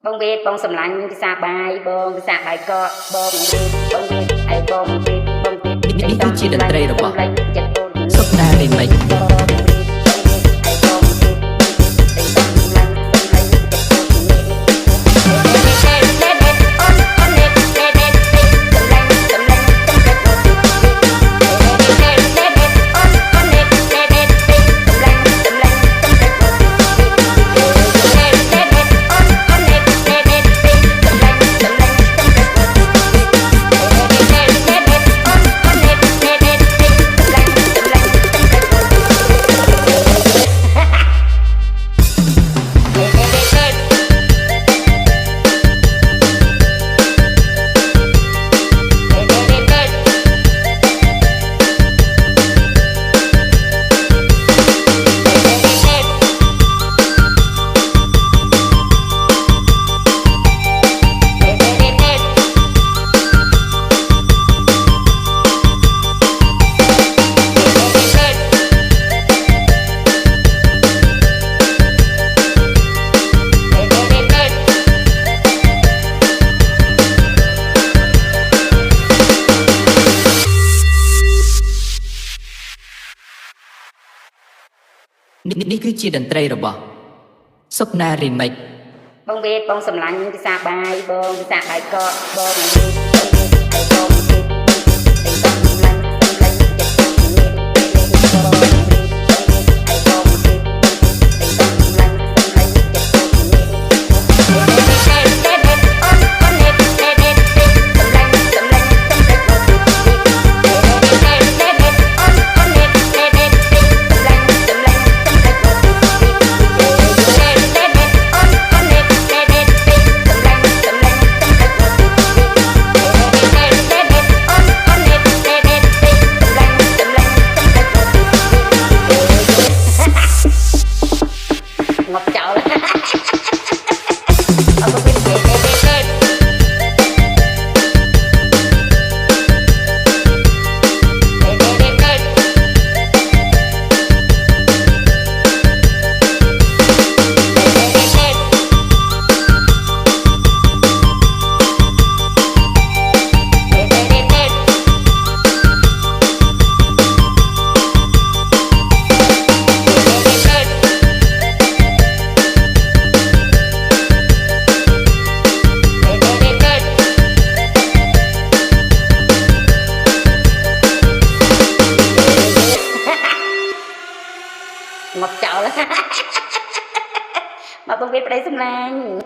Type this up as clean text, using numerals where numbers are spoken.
bông việt bông sầm lạnh cái xa bài bông cái xa bài co bông việt ai bông việtនេះគឺជាតន្ត្រីរបស់សុខដារីមិចនេះគឺជាតន្ត្រីរបស់សុខណារីមិចบงเวทบงสำลังพิซาบายบงพิซาบายก็บงเวทบงเวทสำลังngọc chậu ngọc chậu mà bông viết đây xâm lan